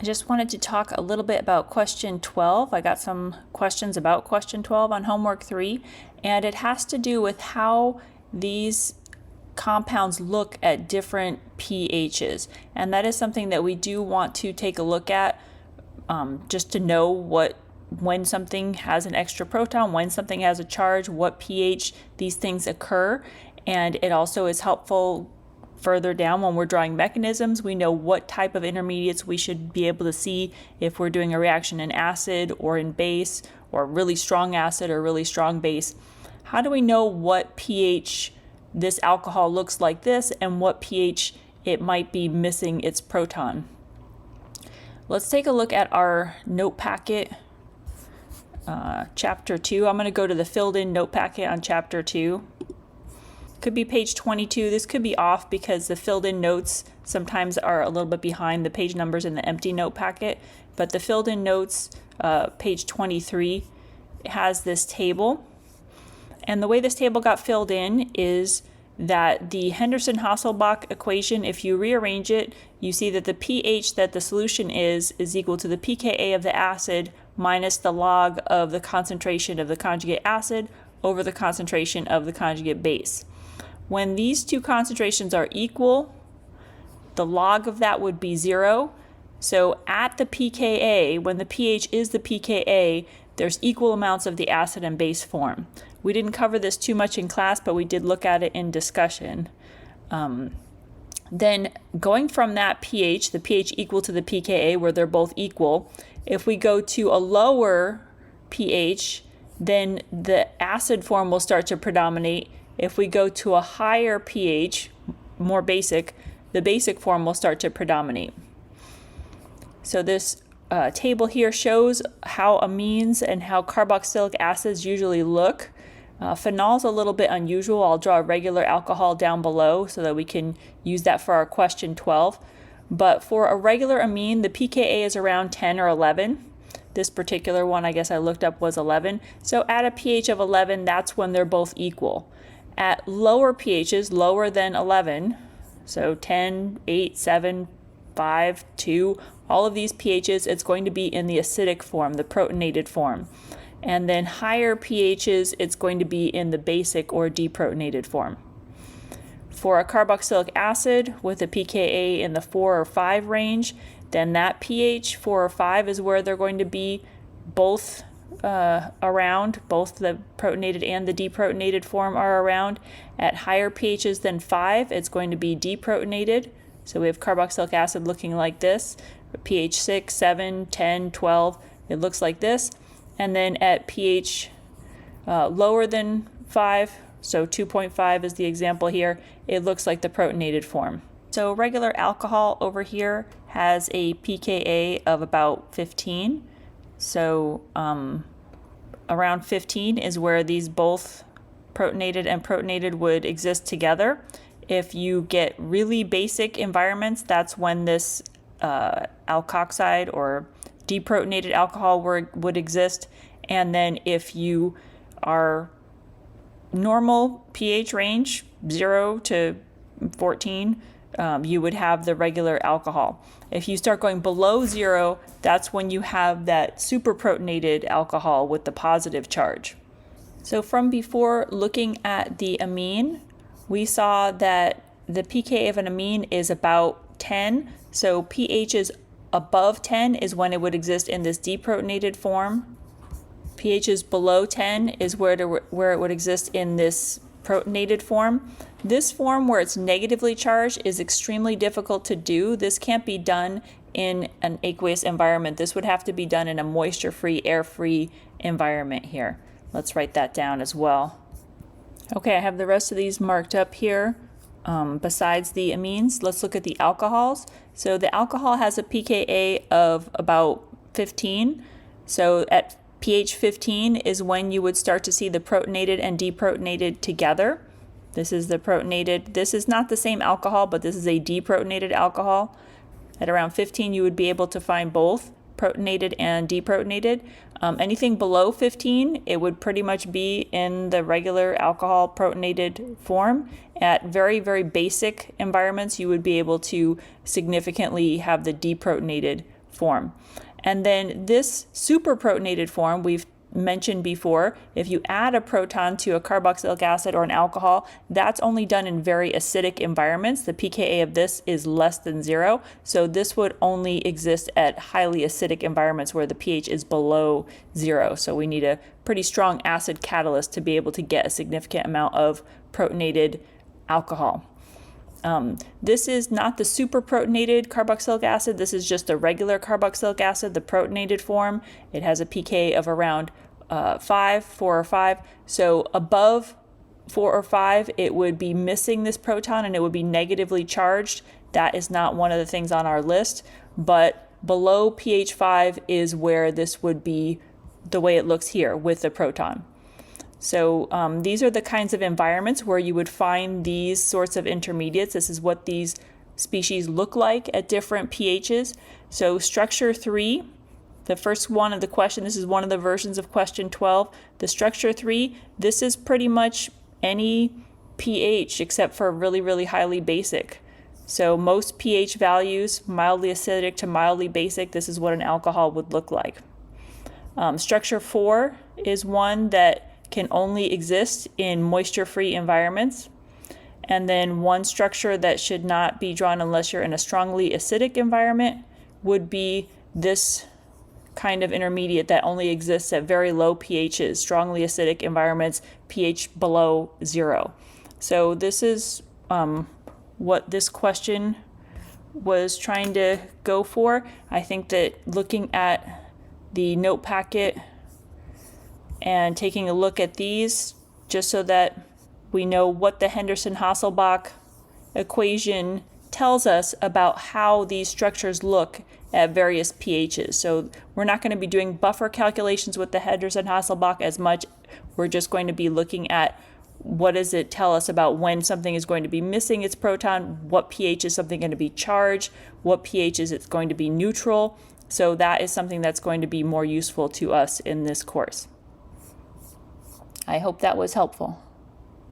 I just wanted to talk a little bit about question 12. I got some questions about question 12 on homework 3, and it has to do with how these compounds look at different pHs. And that is something that we do want to take a look at just to know when something has an extra proton, when something has a charge, what pH these things occur. And it also is helpful further down when we're drawing mechanisms. We know what type of intermediates we should be able to see if we're doing a reaction in acid or in base, or really strong acid or really strong base. How do we know what pH this alcohol looks like this and what pH it might be missing its proton? Let's take a look at our note packet, chapter 2. I'm going to go to the filled in note packet on chapter 2. Could be page 22. This could be off because the filled in notes sometimes are a little bit behind the page numbers in the empty note packet, but the filled in notes, page 23, has this table. And the way this table got filled in is that the Henderson-Hasselbalch equation, if you rearrange it, you see that the pH that the solution is equal to the pKa of the acid minus the log of the concentration of the conjugate acid over the concentration of the conjugate base. When these two concentrations are equal, the log of that would be 0. So at the pKa, when the pH is the pKa, there's equal amounts of the acid and base form. We didn't cover this too much in class, but we did look at it in discussion. Then going from that pH, the pH equal to the pKa, where they're both equal, if we go to a lower pH, then the acid form will start to predominate. If we go to a higher pH, more basic, the basic form will start to predominate. So this table here shows how amines and how carboxylic acids usually look. Phenol's a little bit unusual. I'll draw a regular alcohol down below so that we can use that for our question 12. But for a regular amine, the pKa is around 10 or 11. This particular one, I guess I looked up, was 11. So at a pH of 11, that's when they're both equal. At lower pHs, lower than 11, so 10, 8, 7, 5, 2, all of these pHs, it's going to be in the acidic form, the protonated form. And then higher pHs, it's going to be in the basic or deprotonated form. For a carboxylic acid with a pKa in the 4 or 5 range, then that pH 4 or 5 is where they're going to be both around, both the protonated and the deprotonated form are around. At higher pHs than 5, it's going to be deprotonated. So we have carboxylic acid looking like this. pH 6, 7, 10, 12, it looks like this. And then at pH lower than 5, so 2.5 is the example here, it looks like the protonated form. So regular alcohol over here has a pKa of about 15. So around 15 is where these both protonated and protonated would exist together. If you get really basic environments, that's when this alkoxide or deprotonated alcohol would exist. And then if you are normal pH range, 0 to 14, you would have the regular alcohol. If you start going below 0, that's when you have that superprotonated alcohol with the positive charge. So from before, looking at the amine, we saw that the pKa of an amine is about 10. So pHs above 10 is when it would exist in this deprotonated form. pHs below 10 is where it would exist in this protonated form. This form where it's negatively charged is extremely difficult to do. This can't be done in an aqueous environment. This would have to be done in a moisture-free, air-free environment here. Let's write that down as well. Okay, I have the rest of these marked up here. Besides the amines, let's look at the alcohols. So the alcohol has a pKa of about 15. So at pH 15 is when you would start to see the protonated and deprotonated together. This is the protonated. This is not the same alcohol, but this is a deprotonated alcohol. At around 15, you would be able to find both protonated and deprotonated. Anything below 15, it would pretty much be in the regular alcohol protonated form. At very, very basic environments, you would be able to significantly have the deprotonated form. And then this superprotonated form we've mentioned before, if you add a proton to a carboxylic acid or an alcohol, that's only done in very acidic environments. The pKa of this is less than 0, so this would only exist at highly acidic environments where the pH is below 0. So we need a pretty strong acid catalyst to be able to get a significant amount of protonated alcohol. This is not the superprotonated carboxylic acid. This is just a regular carboxylic acid, the protonated form. It has a pK of around 4 or 5. So above 4 or 5, it would be missing this proton and it would be negatively charged. That is not one of the things on our list, but below pH 5 is where this would be the way it looks here with the proton. So these are the kinds of environments where you would find these sorts of intermediates. This is what these species look like at different pHs. So structure 3, the first one of the question, this is one of the versions of question 12. The structure 3, this is pretty much any pH except for really, really highly basic. So most pH values, mildly acidic to mildly basic, this is what an alcohol would look like. Structure 4 is one that can only exist in moisture-free environments. And then one structure that should not be drawn unless you're in a strongly acidic environment would be this kind of intermediate that only exists at very low pHs, strongly acidic environments, pH below 0. So this is what this question was trying to go for. I think that looking at the note packet and taking a look at these just so that we know what the Henderson-Hasselbalch equation tells us about how these structures look at various pHs. So we're not going to be doing buffer calculations with the Henderson-Hasselbalch as much. We're just going to be looking at what does it tell us about when something is going to be missing its proton, what pH is something going to be charged, what pH is it going to be neutral. So that is something that's going to be more useful to us in this course. I hope that was helpful.